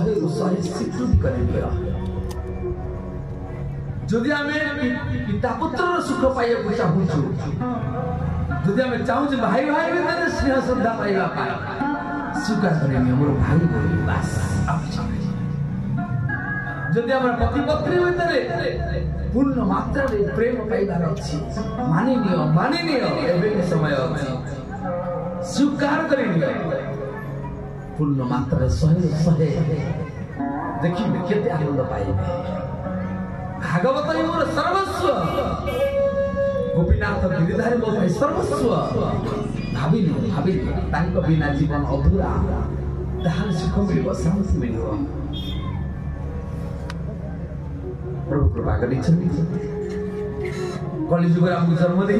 शहे स्वीकृति करेंगे जदि आमे पिता पुत्र सुख पाइबा चाहूँ जदि आमे चाहूँ भाई भाई भीतर स्नेह श्रद्धा पाइबा स्वीकार करेंगे मोर भाई बोली बस जदि आम पति पत्नी भीतर पूर्ण मात्रा प्रेम पाइबार अच्छी मानिनिय एवं समय अच्छी स्वीकार करेंगे पूर्ण मात्रा शहे देखिए केते आनंद पाइबे भागवत ही मोर सर्वस्व गोपीनाथ गिरिधारी मो भाई सर्वस्व भाविली तांको बिना जीवन अधूरा ताहार सुख मिलिबो शांति मिलिबो प्रभु कृपा करी कलिजुग आमको जन्म दे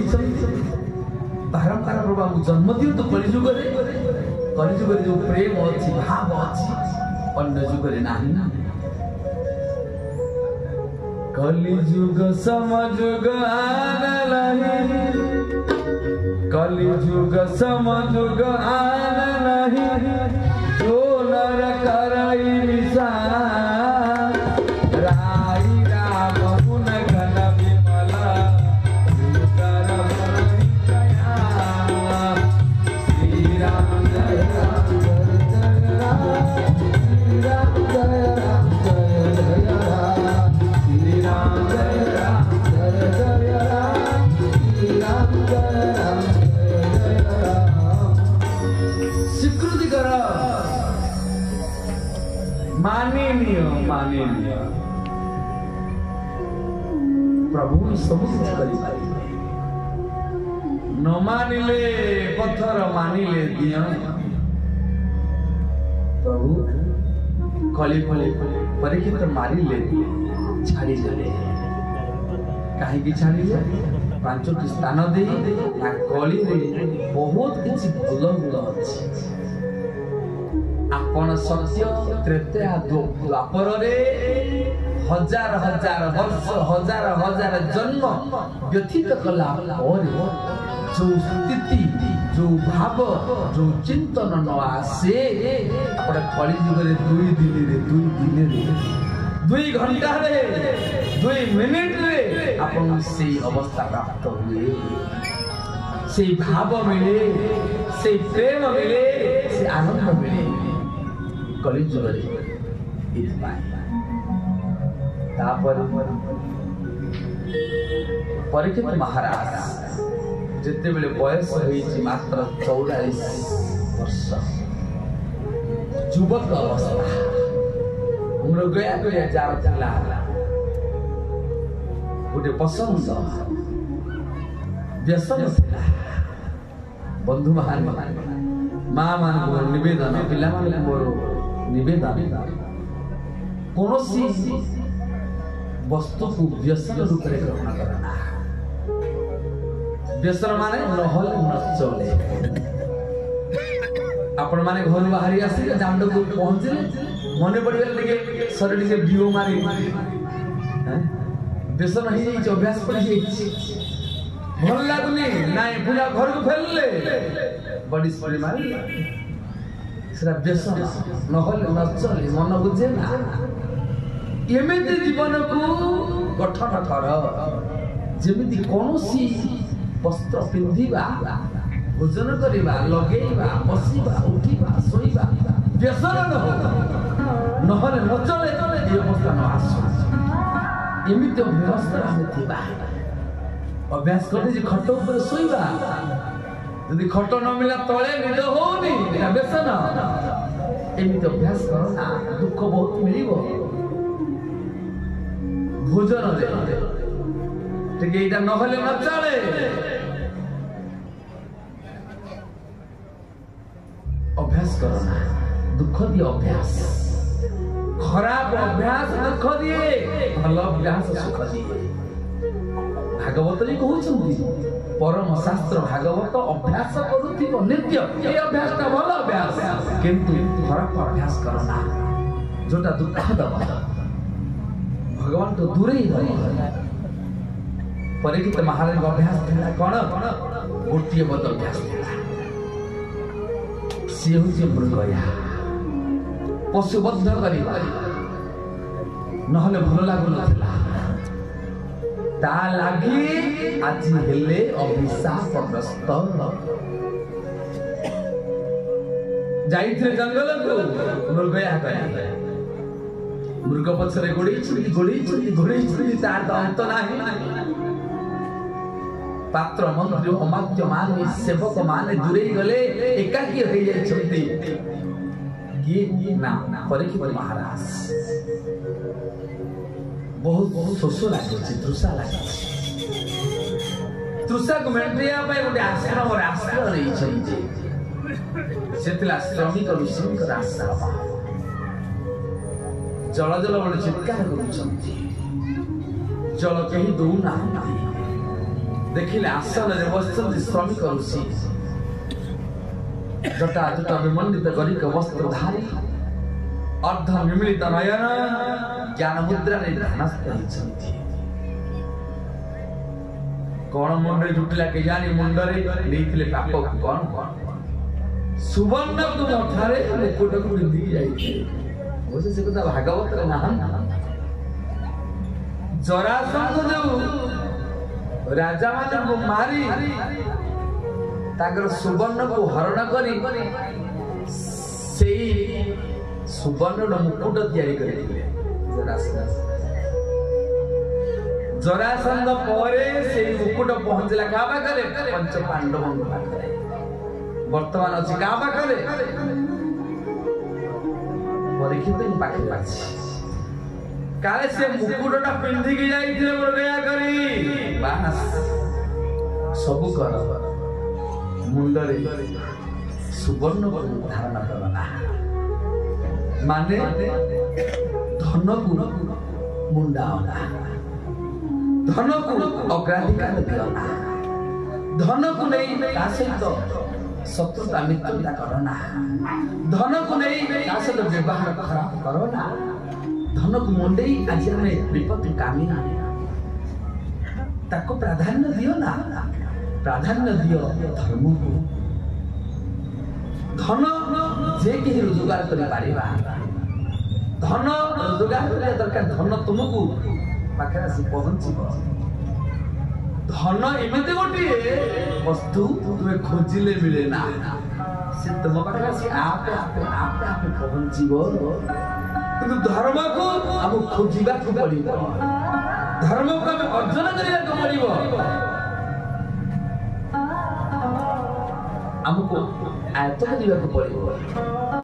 बारंबार प्रभु आमको जन्म दियो तो कलिजुग जो प्रेम अच्छी भाव अच्छी अन्य जुग नहीं कलिजुग समजुग आन नहीं कलिजुग समजुग आन नहीं जो नर करई निशा राई राम गुण घन विमला श्रीकर बरई दया श्री राम जय राम जय राम श्री राम जय राम जय जय राम श्री राम जय राम जय जय राम श्री राम जय राम जय जय राम स्वीकृति कर मानिनिय प्रभु सब कुछ करी न मानिले पत्थर मानिले दिया प्रभु कली परीक्षित मारिले छाड़ी देले कहीं छाड़ी पांचटी स्थान दे गली बहुत किसी भूल अच्छी आपण सत्य त्रेता द्वापर हजार हजार वर्ष हजार हजार जन्म व्यतीत कला जो स्थिति जो भाव जो चिंतन न आसे आपण कली जुगरे 2 दिन 2 घंटा 2 मिनिट रे आपण से अवस्था प्राप्त हुए से भाव मिले से प्रेम मिले से आनंद मिले कली जुगरे परीक्षित महाराज जिते बेले बयस होईची मात्र 44 वर्ष युवक अवस्था मृगया जार चला गोटे पसंद व्यसन बंधु महान माँ मान निवेदन पिला निवेदन कौन वस्तु को व्यसन रूप में ग्रहण करना व्यसन माने नहल न चले आपण माने घर बाहरी आसी दांड को पहुंचे मने पड़े लगे शरीर के बियो मारी व्यसन ही अभ्यास पड़ भल लगुनी नाई पूरा घर को फेलले बड़ी सरी मारी सेरा व्यसन नहल न चले मन बुझे ना एमिति जीवन को गठन कर जेमिति कोनोसी वस्त्र पिंधिबा भोजन करिबा लगेइबा बसिबा उठिबा सोइबा व्यसन न हो नहले न चले ए अवस्था न आसो एमिति व्यवस्था में थिबा अभ्यास करते जे खट ऊपर सोइबा यदि खट न मिला तळे निद होनी एटा व्यसन एमिति अभ्यास करो ना दुख बहुत मिलिबो भोजन ठीक है नहले न चले अभ्यास करो ना दुख दिए अभ्यास खराब अभ्यास दुख दिए भल अभ्यास सुख दिए भागवत जी कहते परम शास्त्र भागवत अभ्यास करुथिबो नित्य ए अभ्यास ता भल अभ्यास किंतु खराब अभ्यास करो ना जोटा दुख दबा भगवान तो दूर ही रहे परीक्षित महाराज का अभ्यास था कौन गोटे बद अभ्यास था सी हूँ मृगया पशुबद्ध करिबा नहले भल लागुनथिला ता लागी आज हेले अभिशापग्रस्त जाइथिले जंगल को मृगया करे मृग पछरे गोड़ी छुरी तार तो अंत नाही पात्र मंत्री अमात्य मान सेवक मान दूरे गले एकाकी हो जाइछन्ती कि ना परीक्षित महाराज बहुत शोष लागे तृषा लागे तृषा को मेंटेया पाए गोटे आश्रम आश्रय रही सेतिला श्रमिक ऋषिंकर आश्रम जल जल बड़े चित्कार करुछन्ति जल कहीं दौना देखिले आसन रे बसछन्ति श्रमिक ऋषि जटा जटा विमंडित करी वस्त्रधारी अर्ध निमिलित नयन ज्ञान मुद्रा रे ध्यानस्थ होइछन्ति कोण मुंडे जुटिला के जानी मुंडरे नेइथिले पाप कोन सुवर्ण को मठारे मुकुट को दी जाइछे ओसे से कथा भागवत रे नहन जरासंध जो राजा माने को मारी ताकर सुवर्ण को हरण करी सेई सुवर्ण मुकुट तैयारी करथिले जरासंध परे सेई मुकुट पहुंचला का पाखरे पंच पांडव पाखरे वर्तमान अछि का पाखरे परीक्षित पाखे पाछि काले से मुकुटटा पिंधी की जाइथिले मृगया करी बास सब कर मुंडरे सुवर्ण को धारण करना माने धन को मुंडावना धन को अग्राधिकार दियना धन को नहीं ता सहित शत्रुता मित्रता करना धन को नहीं ता सहित व्यवहार खराब करना धन को मुंडे आज हमें विपत्ति कामी ताको प्राधान्य दियो ना प्राधान्य दियो धर्म को धन जे के रोजगार करि पारिबा धन रोजगार करे दरकार धन तुमको पाखरा से पहुंचीब धन एमते गोटे वस्तु तुम्हें खोजिले मिले ना से तुम पाखरा से आप पहुंचीब किंतु धर्म को हम खोजिबा को पड़िबो धर्म को हम अर्जन करिया को पड़िबो हमको आयत्त करिया को पड़िबो।